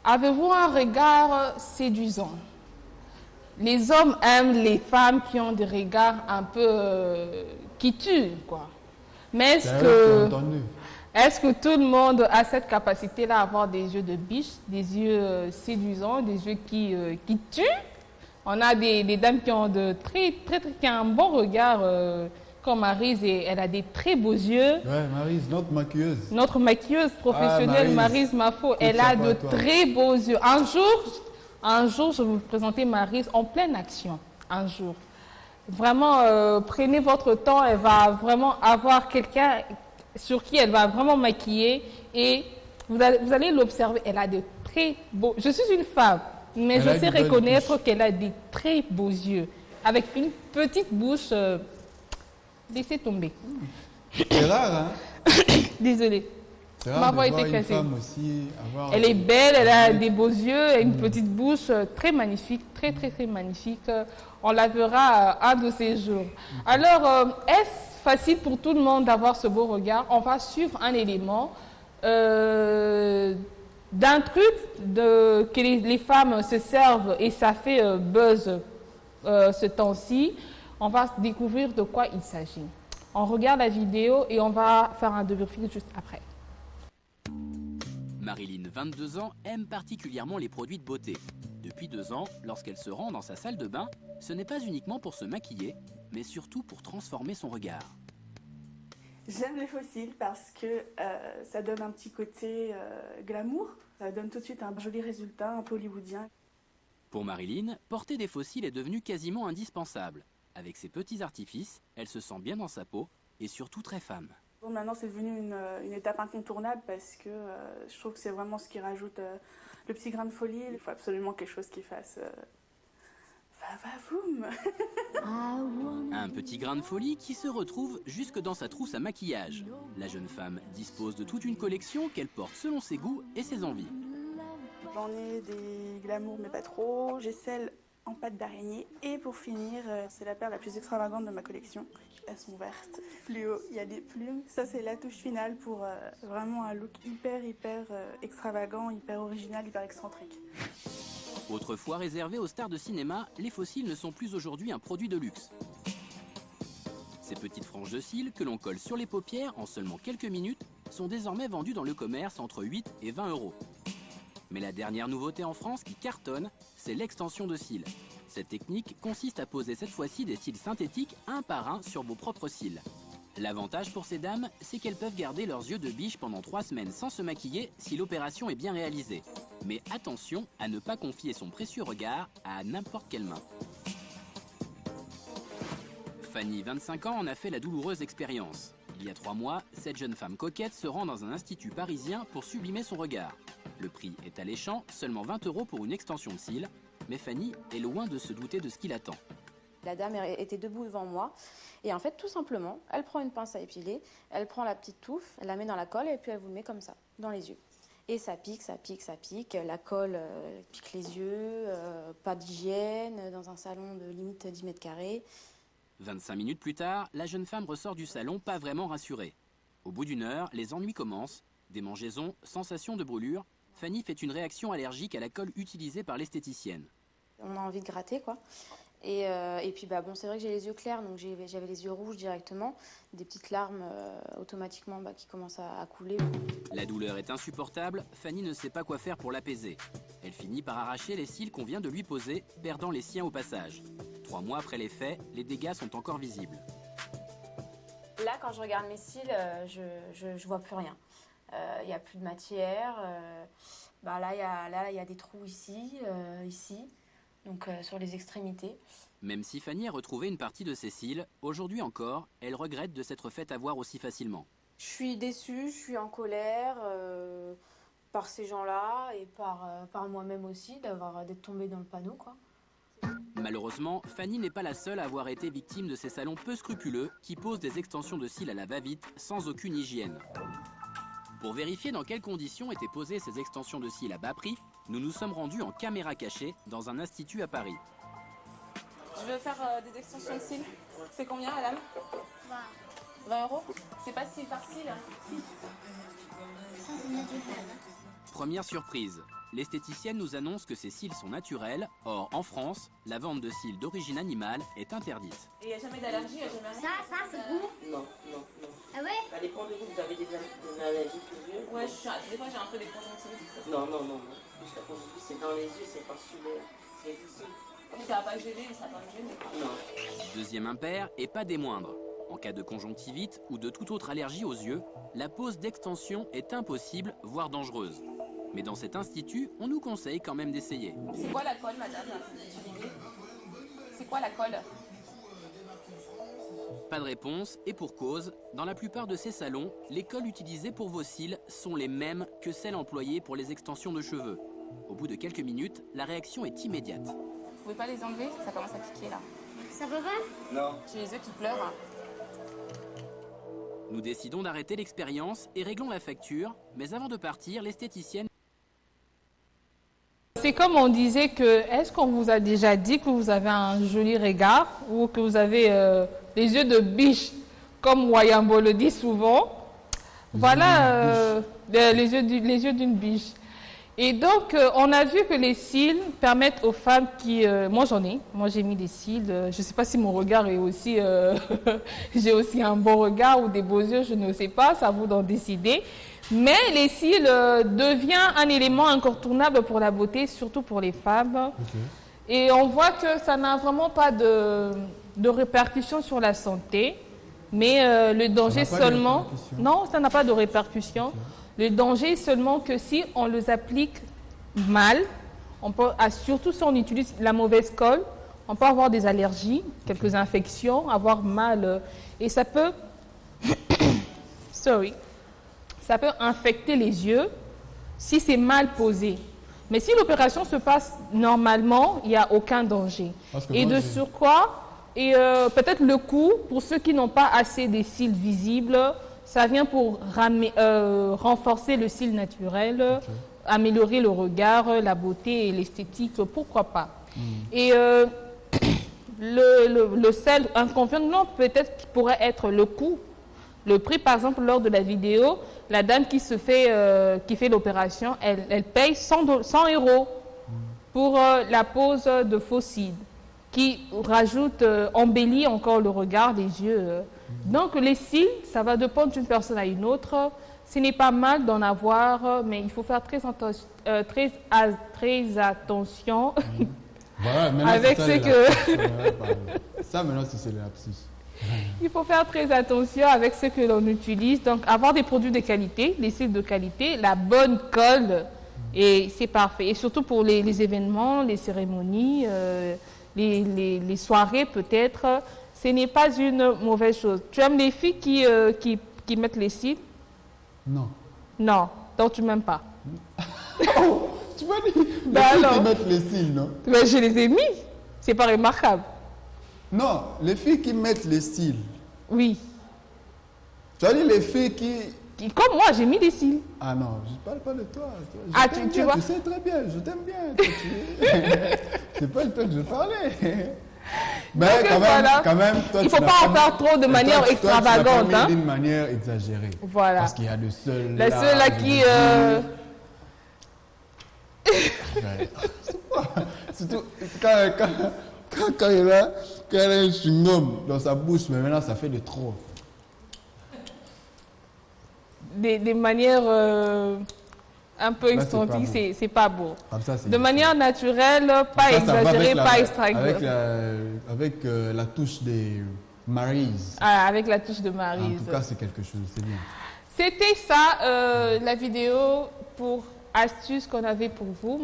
Avez-vous un regard séduisant? Les hommes aiment les femmes qui ont des regards un peu qui tuent, quoi. Mais est-ce que tout le monde a cette capacité-là à avoir des yeux de biche, des yeux séduisants, des yeux qui tuent? On a des dames qui ont qui ont un bon regard, comme Maryse, et elle a des très beaux yeux. Ouais, Maryse, notre maquilleuse. Notre maquilleuse professionnelle, Maryse Mafo, elle a de très beaux yeux. Un jour, je vais vous présenter Maryse en pleine action. Un jour. Vraiment, prenez votre temps, elle va vraiment avoir quelqu'un sur qui elle va vraiment maquiller et vous allez l'observer. Elle a de très beaux... Je suis une femme, mais je sais reconnaître qu'elle a des très beaux yeux. Avec une petite bouche... laissez tomber. C'est rare, hein? Désolée. Ma voix était cassée. Elle est belle, elle a des beaux yeux, une petite bouche très magnifique, très magnifique. On la verra un de ces jours. Alors, est-ce facile pour tout le monde d'avoir ce beau regard? On va suivre un élément d'un truc que les femmes se servent et ça fait buzz ce temps-ci. On va découvrir de quoi il s'agit. On regarde la vidéo et on va faire un débriefing juste après. Marilyn, 22 ans, aime particulièrement les produits de beauté. Depuis 2 ans, lorsqu'elle se rend dans sa salle de bain, ce n'est pas uniquement pour se maquiller, mais surtout pour transformer son regard. J'aime les fossiles parce que ça donne un petit côté glamour. Ça donne tout de suite un joli résultat, un peu hollywoodien. Pour Marilyn, porter des fossiles est devenu quasiment indispensable. Avec ses petits artifices, elle se sent bien dans sa peau et surtout très femme. Bon, maintenant, c'est devenu une étape incontournable parce que je trouve que c'est vraiment ce qui rajoute le petit grain de folie. Il faut absolument quelque chose qui fasse... va-va-voum. Un petit grain de folie qui se retrouve jusque dans sa trousse à maquillage. La jeune femme dispose de toute une collection qu'elle porte selon ses goûts et ses envies. J'en ai des glamours mais pas trop. J'ai celle en pâte d'araignée. Et pour finir, c'est la perle la plus extravagante de ma collection. Elles sont vertes, fluo, il y a des plumes. Ça, c'est la touche finale pour vraiment un look hyper extravagant, hyper original, hyper excentrique. Autrefois réservés aux stars de cinéma, les fossiles ne sont plus aujourd'hui un produit de luxe. Ces petites franges de cils que l'on colle sur les paupières en seulement quelques minutes sont désormais vendues dans le commerce entre 8 et 20 €. Mais la dernière nouveauté en France qui cartonne, c'est l'extension de cils. Cette technique consiste à poser cette fois-ci des cils synthétiques un par un sur vos propres cils. L'avantage pour ces dames, c'est qu'elles peuvent garder leurs yeux de biche pendant 3 semaines sans se maquiller si l'opération est bien réalisée. Mais attention à ne pas confier son précieux regard à n'importe quelle main. Fanny, 25 ans, en a fait la douloureuse expérience. Il y a 3 mois, cette jeune femme coquette se rend dans un institut parisien pour sublimer son regard. Le prix est alléchant, seulement 20 € pour une extension de cils, mais Fanny est loin de se douter de ce qui l'attend. La dame était debout devant moi et en fait tout simplement, elle prend une pince à épiler, elle prend la petite touffe, elle la met dans la colle et puis elle vous le met comme ça, dans les yeux. Et ça pique, la colle pique les yeux, pas d'hygiène, dans un salon de limite 10 mètres carrés. 25 minutes plus tard, la jeune femme ressort du salon pas vraiment rassurée. Au bout d'1 heure, les ennuis commencent, démangeaisons, sensations de brûlure. Fanny fait une réaction allergique à la colle utilisée par l'esthéticienne. On a envie de gratter quoi. Et puis bon, c'est vrai que j'ai les yeux clairs, donc j'avais les yeux rouges directement, des petites larmes automatiquement qui commencent à couler. La douleur est insupportable, Fanny ne sait pas quoi faire pour l'apaiser. Elle finit par arracher les cils qu'on vient de lui poser, perdant les siens au passage. 3 mois après les faits, les dégâts sont encore visibles. Là, quand je regarde mes cils, je vois plus rien. Il n'y a plus de matière. Là, il y a des trous ici, donc sur les extrémités. Même si Fanny a retrouvé une partie de ses cils, aujourd'hui encore, elle regrette de s'être faite avoir aussi facilement. Je suis déçue, je suis en colère par ces gens-là et par moi-même aussi, d'être tombée dans le panneau, quoi. Malheureusement, Fanny n'est pas la seule à avoir été victime de ces salons peu scrupuleux qui posent des extensions de cils à la va-vite sans aucune hygiène. Pour vérifier dans quelles conditions étaient posées ces extensions de cils à bas prix, nous nous sommes rendus en caméra cachée dans un institut à Paris. Je veux faire des extensions de cils. C'est combien, madame? 20 €. C'est pas cils par cils? Première surprise, l'esthéticienne nous annonce que ces cils sont naturels. Or, en France, la vente de cils d'origine animale est interdite. Et il n'y a jamais d'allergie, il n'y a jamais rien. Ça, c'est vous? Non. Ah ouais? Ça dépend de vous, vous avez des allergies aux yeux? Ouais, des fois j'ai un peu des conjonctivites. Non. Juste la conjonctivite, c'est dans les yeux, c'est pas sur c'est ici. Ça va pas gêner, ça va pas me gêner. Non. Deuxième impair, et pas des moindres. En cas de conjonctivite ou de toute autre allergie aux yeux, la pose d'extension est impossible, voire dangereuse. Mais dans cet institut, on nous conseille quand même d'essayer. C'est quoi la colle, madame? C'est quoi la colle? Pas de réponse, et pour cause, dans la plupart de ces salons, les colles utilisées pour vos cils sont les mêmes que celles employées pour les extensions de cheveux. Au bout de quelques minutes, la réaction est immédiate. Vous pouvez pas les enlever? Ça commence à piquer là. Ça peut pas? Non. J'ai les yeux qui pleurent. Nous décidons d'arrêter l'expérience et réglons la facture, mais avant de partir, l'esthéticienne... C'est comme on disait que, est-ce qu'on vous a déjà dit que vous avez un joli regard ou que vous avez les yeux de biche, comme Wayambo le dit souvent? Voilà, les yeux d'une biche. Et donc, on a vu que les cils permettent aux femmes qui... moi, j'en ai. Moi, j'ai mis des cils. Je ne sais pas si mon regard est aussi... j'ai aussi un bon regard ou des beaux yeux, je ne sais pas. C'est à vous d'en décider. Mais les cils deviennent un élément incontournable pour la beauté, surtout pour les femmes. Okay. Et on voit que ça n'a vraiment pas de répercussions sur la santé. Mais le danger seulement... Non, ça n'a pas de répercussions. Okay. Le danger est seulement que si on les applique mal, on peut, surtout si on utilise la mauvaise colle, on peut avoir des allergies, quelques infections, avoir mal. Et ça peut... ça peut infecter les yeux si c'est mal posé. Mais si l'opération se passe normalement, il n'y a aucun danger. Et de surcroît, et peut-être le coût, pour ceux qui n'ont pas assez des cils visibles, ça vient pour renforcer le cil naturel, améliorer le regard, la beauté et l'esthétique, pourquoi pas. Et le seul inconvénient peut-être qui pourrait être le coût. Le prix, par exemple, lors de la vidéo, la dame qui fait l'opération, elle paye 100 € pour la pose de faux cils, qui rajoute, embellit encore le regard, les yeux. Donc les cils, ça va dépendre d'une personne à une autre. Ce n'est pas mal d'en avoir, mais il faut faire très attention voilà, avec ce que... Ça, maintenant, c'est le lapsus. Il faut faire très attention avec ce que l'on utilise. Donc, avoir des produits de qualité, les cils de qualité, la bonne colle, et c'est parfait. Et surtout pour les événements, les cérémonies, les soirées peut-être, ce n'est pas une mauvaise chose. Tu aimes les filles qui mettent les cils? Non. Non, donc tu m'aimes pas. Oh, tu m'as dit les filles qui mettent les cils, non? Mais je les ai mis. C'est pas remarquable. Non, les filles qui mettent les cils. Oui. Tu as dit les filles qui... Comme moi, j'ai mis des cils. Ah non, je ne parle pas de toi. Tu vois? Tu sais très bien, je t'aime bien. C'est pas le toi que je parlais. Mais quand même, toi, il ne faut pas en faire trop de manière extravagante. Toi, d'une manière exagérée. Voilà. Parce qu'il y a de ceux là. Ceux là qui... Surtout quand il a un chewing-gum dans sa bouche, mais maintenant ça fait de trop. Des manières un peu excentriques, c'est pas beau. Comme ça, de manière naturelle, pas exagérée, pas extravagante. Avec la touche des Maryse. Ah, avec la touche de Maryse. En tout cas, c'est quelque chose, c'est bien. C'était ça, la vidéo pour astuces qu'on avait pour vous.